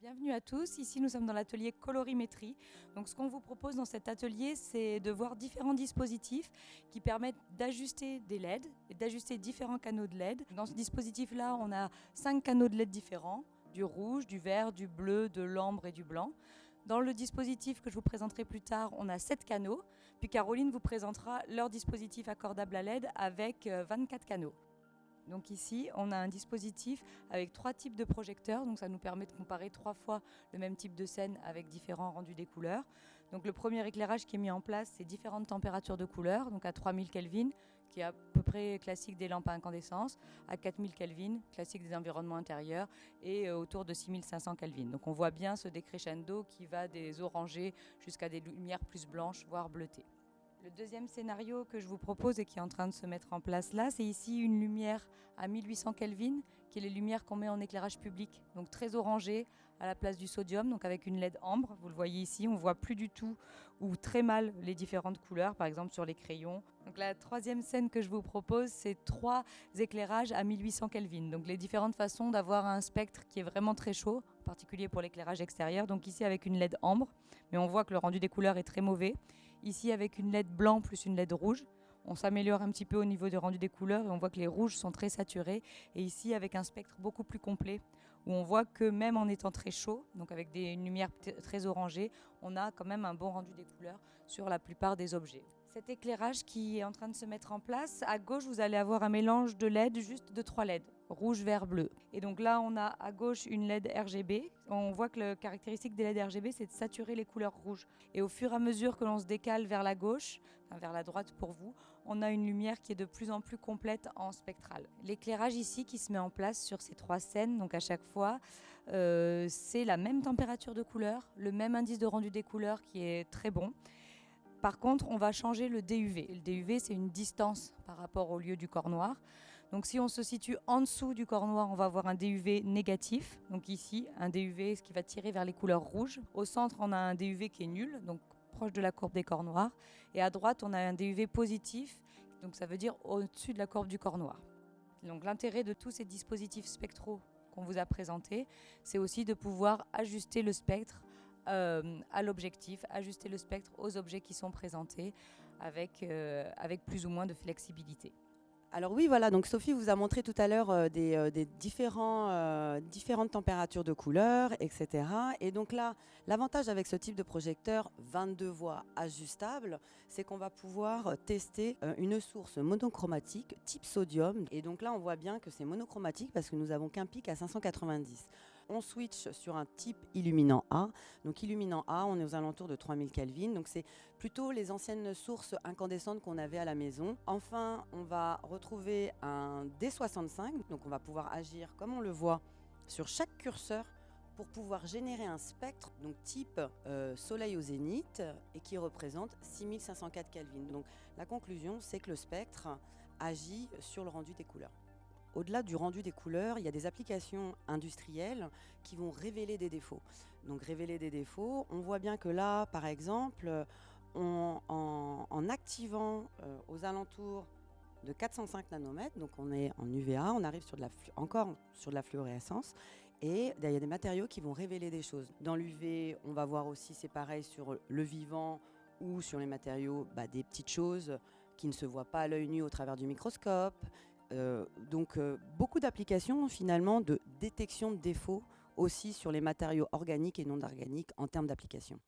Bienvenue à tous, ici nous sommes dans l'atelier colorimétrie. Donc ce qu'on vous propose dans cet atelier, c'est de voir différents dispositifs qui permettent d'ajuster des LED et d'ajuster différents canaux de LED. Dans ce dispositif-là, on a 5 canaux de LED différents, du rouge, du vert, du bleu, de l'ambre et du blanc. Dans le dispositif que je vous présenterai plus tard, on a 7 canaux, puis Caroline vous présentera leur dispositif accordable à LED avec 24 canaux. Donc ici, on a un dispositif avec 3 types de projecteurs, donc ça nous permet de comparer 3 fois le même type de scène avec différents rendus des couleurs. Donc le premier éclairage qui est mis en place, c'est différentes températures de couleurs, donc à 3000 Kelvin, qui est à peu près classique des lampes à incandescence, à 4000 Kelvin, classique des environnements intérieurs, et autour de 6500 Kelvin. Donc on voit bien ce décrescendo qui va des orangés jusqu'à des lumières plus blanches, voire bleutées. Le deuxième scénario que je vous propose et qui est en train de se mettre en place là, c'est ici une lumière à 1800 Kelvin, qui est les lumières qu'on met en éclairage public, donc très orangée à la place du sodium, donc avec une LED ambre. Vous le voyez ici, on ne voit plus du tout ou très mal les différentes couleurs, par exemple sur les crayons. Donc la troisième scène que je vous propose, c'est 3 éclairages à 1800 Kelvin, donc les différentes façons d'avoir un spectre qui est vraiment très chaud, en particulier pour l'éclairage extérieur. Donc ici avec une LED ambre, mais on voit que le rendu des couleurs est très mauvais. Ici, avec une LED blanc plus une LED rouge, on s'améliore un petit peu au niveau du rendu des couleurs et on voit que les rouges sont très saturés. Et ici, avec un spectre beaucoup plus complet, où on voit que même en étant très chaud, donc avec une lumière très orangée, on a quand même un bon rendu des couleurs sur la plupart des objets. Cet éclairage qui est en train de se mettre en place, à gauche, vous allez avoir un mélange de LED, juste de 3 LED, rouge, vert, bleu. Et donc là, on a à gauche une LED RGB. On voit que la caractéristique des LED RGB, c'est de saturer les couleurs rouges. Et au fur et à mesure que l'on se décale vers la gauche, enfin vers la droite pour vous, on a une lumière qui est de plus en plus complète en spectral. L'éclairage ici qui se met en place sur ces 3 scènes, donc à chaque fois, c'est la même température de couleur, le même indice de rendu des couleurs qui est très bon. Par contre, on va changer le DUV. Le DUV, c'est une distance par rapport au lieu du corps noir. Donc si on se situe en dessous du corps noir, on va avoir un DUV négatif. Donc ici, un DUV ce qui va tirer vers les couleurs rouges. Au centre, on a un DUV qui est nul, donc proche de la courbe des corps noirs. Et à droite, on a un DUV positif, donc ça veut dire au-dessus de la courbe du corps noir. Donc l'intérêt de tous ces dispositifs spectraux qu'on vous a présentés, c'est aussi de pouvoir ajuster le spectre à l'objectif, ajuster le spectre aux objets qui sont présentés avec plus ou moins de flexibilité. Alors oui, voilà, donc Sophie vous a montré tout à l'heure des différentes températures de couleurs, etc. Et donc là, l'avantage avec ce type de projecteur 22 voies ajustable, c'est qu'on va pouvoir tester une source monochromatique type sodium. Et donc là, on voit bien que c'est monochromatique parce que nous avons qu'un pic à 590. On switch sur un type illuminant A. Donc illuminant A, on est aux alentours de 3000 Kelvin. Donc c'est plutôt les anciennes sources incandescentes qu'on avait à la maison. Enfin, on va retrouver un D65. Donc on va pouvoir agir comme on le voit sur chaque curseur pour pouvoir générer un spectre, donc type soleil au zénith, et qui représente 6504 Kelvin. Donc la conclusion, c'est que le spectre agit sur le rendu des couleurs. Au-delà du rendu des couleurs, il y a des applications industrielles qui vont révéler des défauts. Donc révéler des défauts, on voit bien que là, par exemple, en activant aux alentours de 405 nanomètres, donc on est en UVA, on arrive encore sur de la fluorescence, et il y a des matériaux qui vont révéler des choses. Dans l'UV, on va voir aussi, c'est pareil sur le vivant ou sur les matériaux, des petites choses qui ne se voient pas à l'œil nu au travers du microscope. Donc beaucoup d'applications finalement de détection de défauts aussi sur les matériaux organiques et non organiques en termes d'application.